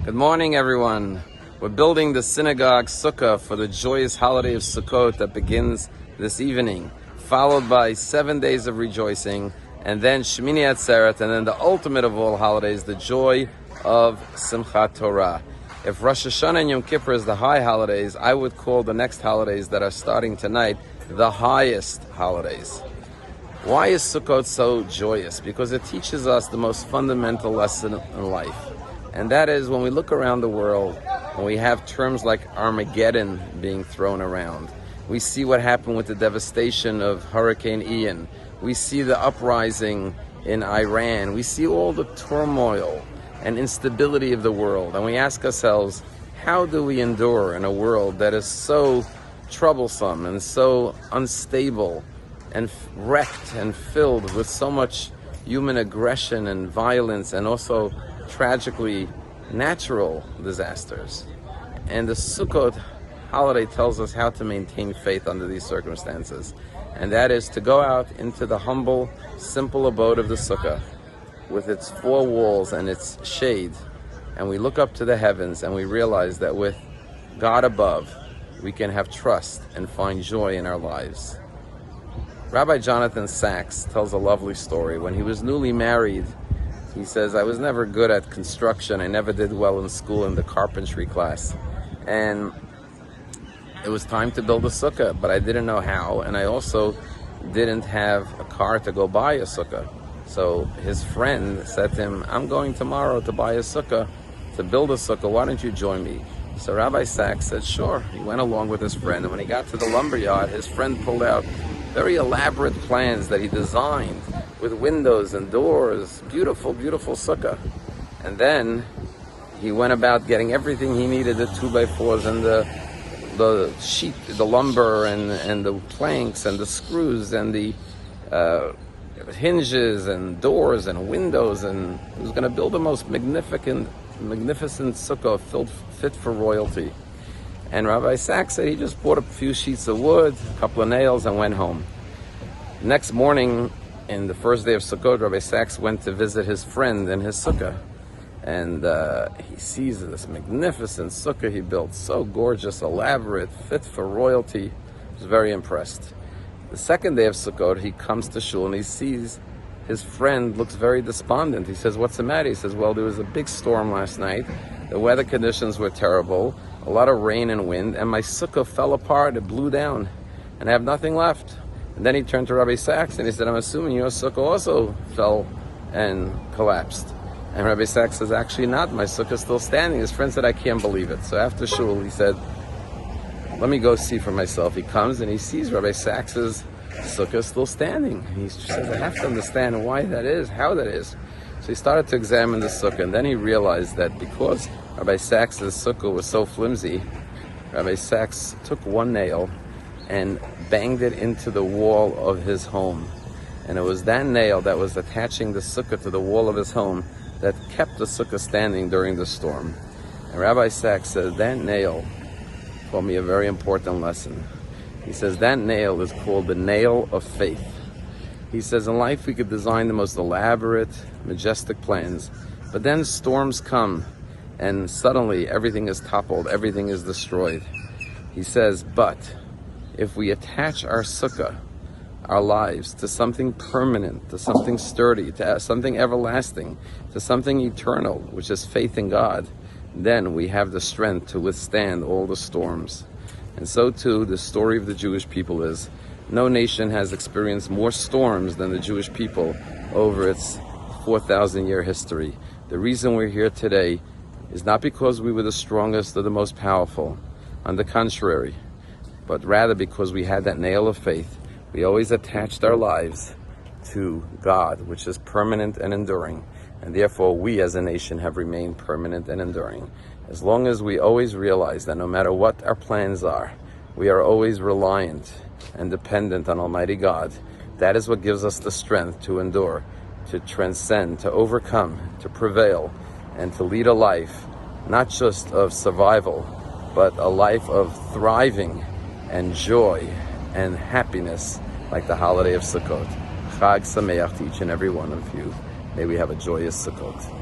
Good morning, everyone. We're building the synagogue Sukkah for the joyous holiday of Sukkot that begins this evening, followed by 7 days of rejoicing, and then Shmini Atzeret, and then the ultimate of all holidays, the joy of Simchat Torah. If Rosh Hashanah and Yom Kippur is the high holidays, I would call the next holidays that are starting tonight the highest holidays. Why is Sukkot so joyous? Because it teaches us the most fundamental lesson in life. And that is when we look around the world and we have terms like Armageddon being thrown around. We see what happened with the devastation of Hurricane Ian. We see the uprising in Iran. We see all the turmoil and instability of the world. And we ask ourselves, how do we endure in a world that is so troublesome and so unstable and wrecked and filled with so much human aggression and violence and also tragically natural disasters? And the Sukkot holiday tells us how to maintain faith under these circumstances. And that is to go out into the humble, simple abode of the Sukkah with its four walls and its shade. And we look up to the heavens and we realize that with God above, we can have trust and find joy in our lives. Rabbi Jonathan Sachs tells a lovely story. When he was newly married, he says, I was never good at construction. I never did well in school in the carpentry class. And it was time to build a sukkah, but I didn't know how. And I also didn't have a car to go buy a sukkah. So his friend said to him, I'm going tomorrow to buy a sukkah, to build a sukkah. Why don't you join me? So Rabbi Sachs said, sure. He went along with his friend. And when he got to the lumberyard, his friend pulled out very elaborate plans that he designed with windows and doors, beautiful, beautiful sukkah. And then he went about getting everything he needed, the 2x4s and the sheet, the lumber and the planks and the screws and the hinges and doors and windows, and he was going to build the most magnificent sukkah fit for royalty. And Rabbi Sachs said he just bought a few sheets of wood, a couple of nails, and went home. Next morning, in the first day of Sukkot, Rabbi Sachs went to visit his friend in his sukkah. And he sees this magnificent sukkah he built, so gorgeous, elaborate, fit for royalty. He was very impressed. The second day of Sukkot, he comes to shul and he sees his friend looks very despondent. He says, what's the matter? He says, well, there was a big storm last night. The weather conditions were terrible, a lot of rain and wind, and my sukkah fell apart, it blew down, and I have nothing left. And then he turned to Rabbi Sachs and he said, I'm assuming your sukkah also fell and collapsed. And Rabbi Sachs says, actually not, my sukkah is still standing. His friend said, I can't believe it. So after shul, he said, let me go see for myself. He comes and he sees Rabbi Sachs's sukkah still standing. And he says, I have to understand why that is, how that is. So he started to examine the sukkah, and then he realized that because Rabbi Sachs's sukkah was so flimsy, Rabbi Sachs took one nail and banged it into the wall of his home. And it was that nail that was attaching the sukkah to the wall of his home that kept the sukkah standing during the storm. And Rabbi Sachs says, that nail taught me a very important lesson. He says, that nail is called the nail of faith. He says, in life we could design the most elaborate, majestic plans, but then storms come and suddenly everything is toppled, everything is destroyed. He says, but if we attach our sukkah, our lives, to something permanent, to something sturdy, to something everlasting, to something eternal, which is faith in God, then we have the strength to withstand all the storms. And so too, the story of the Jewish people is, no nation has experienced more storms than the Jewish people over its 4,000-year history. The reason we're here today is not because we were the strongest or the most powerful, on the contrary, but rather because we had that nail of faith. We always attached our lives to God, which is permanent and enduring, and therefore we as a nation have remained permanent and enduring. As long as we always realize that no matter what our plans are, we are always reliant and dependent on Almighty God, that is what gives us the strength to endure, to transcend, to overcome, to prevail, and to lead a life not just of survival, but a life of thriving and joy and happiness, like the holiday of Sukkot. Chag Sameach to each and every one of you. May we have a joyous Sukkot.